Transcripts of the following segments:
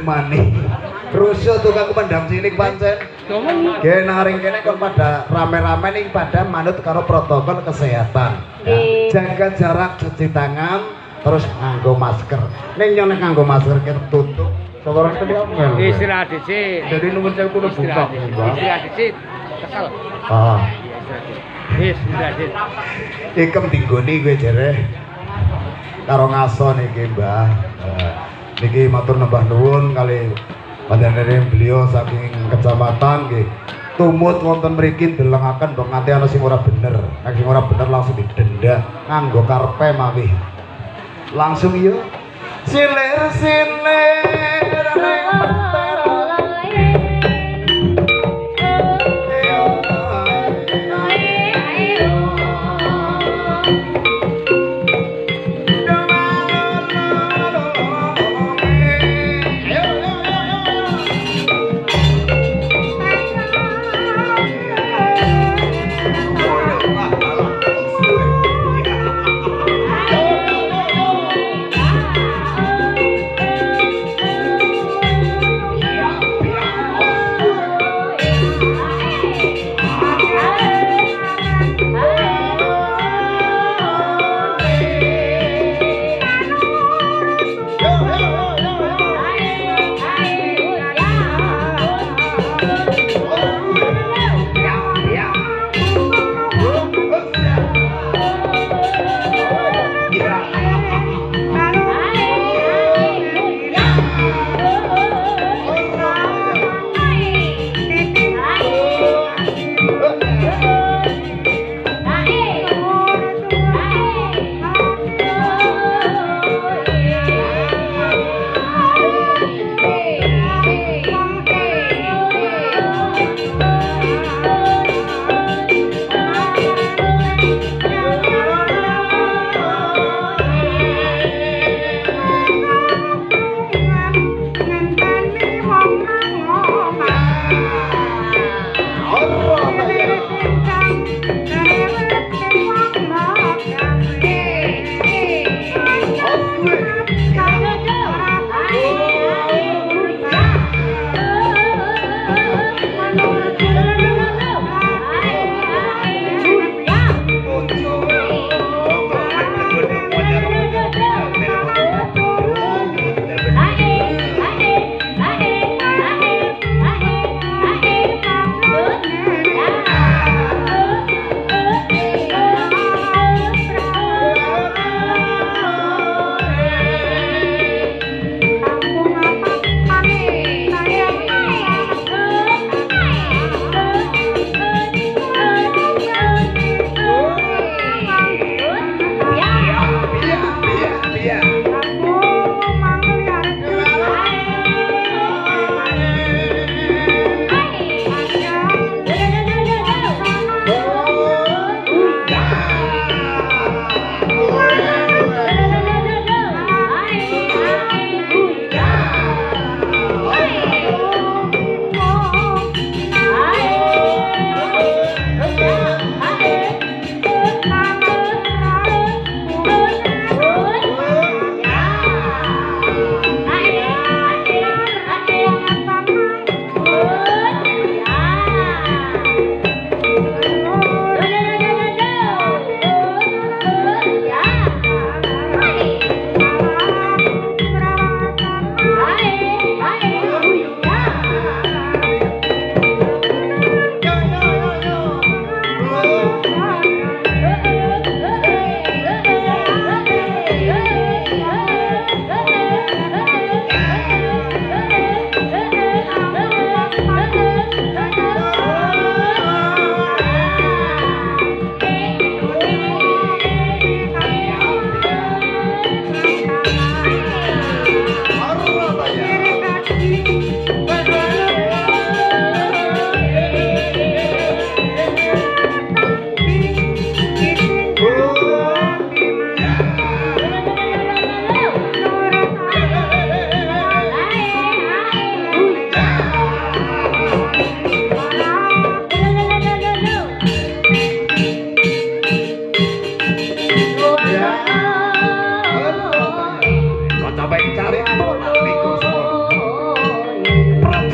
maning. Rusuh tukang pendam cilik pancen. Nggih naring kene kon pada rame-rame ning pada manut karo protokol kesehatan. Ya. Jaga jarak, cuci tangan, terus nganggo masker. Ning nyone nganggo masker ketutup. Sabar tadi amel. Istirahat dhisik. Jadi nuwun sewu kudu buka. Istirahat dhisik. Kesel. Ah. Wis, istirahat. Ikem dinggoni kowe jere. Karo ngaso niki, Mbah. Niki matur nembah nuwun kali panjenengan beliau saking kecamatan nggih. Tumut wonten mriki ndelengaken mbok nganti ana sing ora bener. Nek sing ora bener langsung didenda nganggo karpe mawih. Langsung yo silir-silir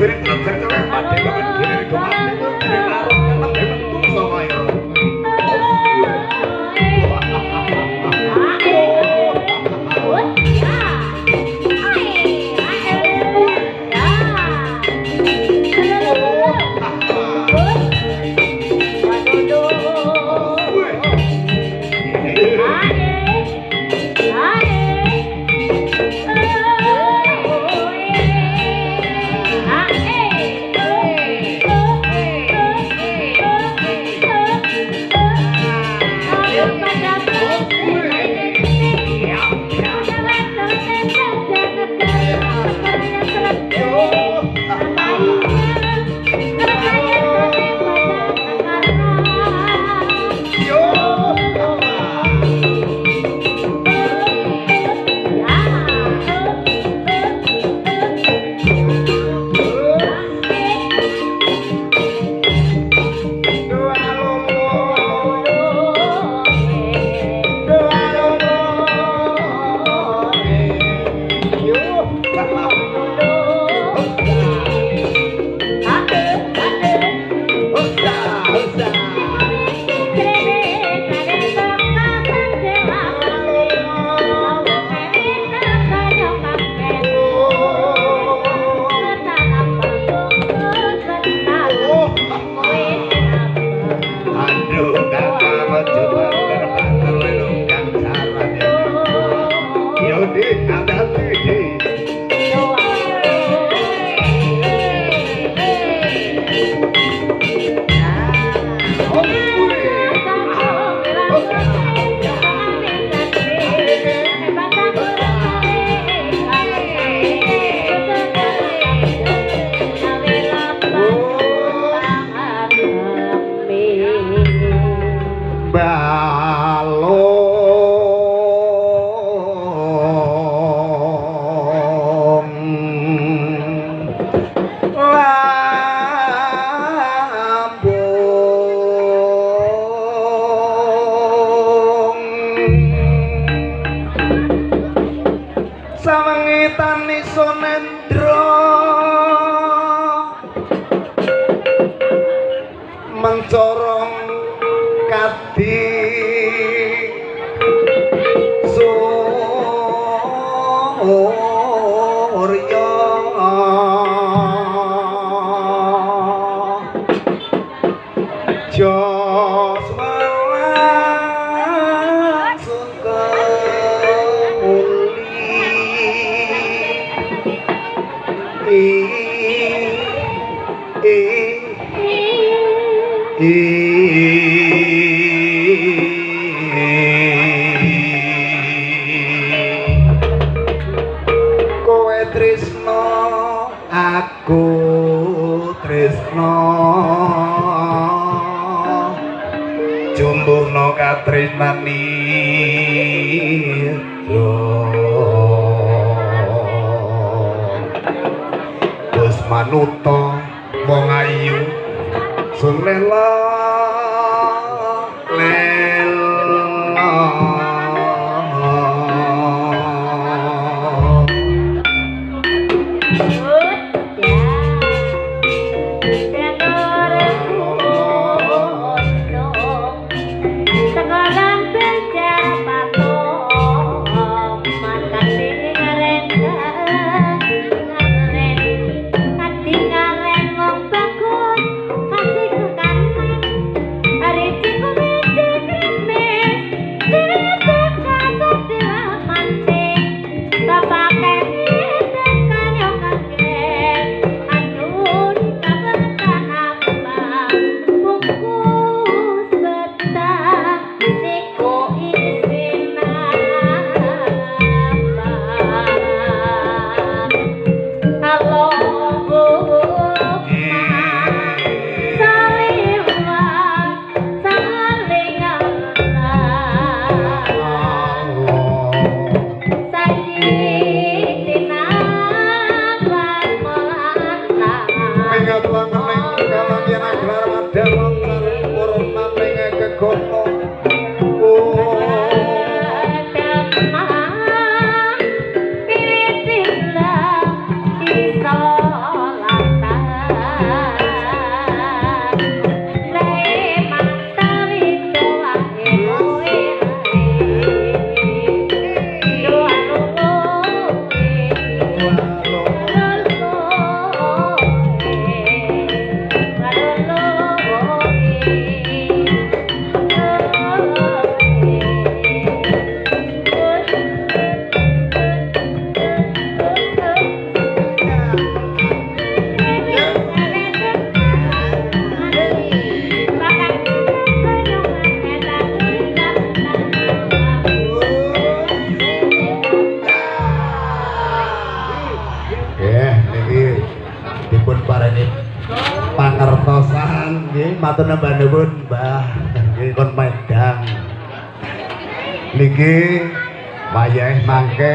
Spirit lancar cara mati banget kiri kemana kiri larut dalam memang tuh sama ya. Mencorong kadi surya jos langsung kowe tresno aku tresno jumbuhno katresnani Gus manuto wong ayu sun lela paringi pangertosan nggih matur nambah nuwun Mbah nggih kon medang niki wayah mangke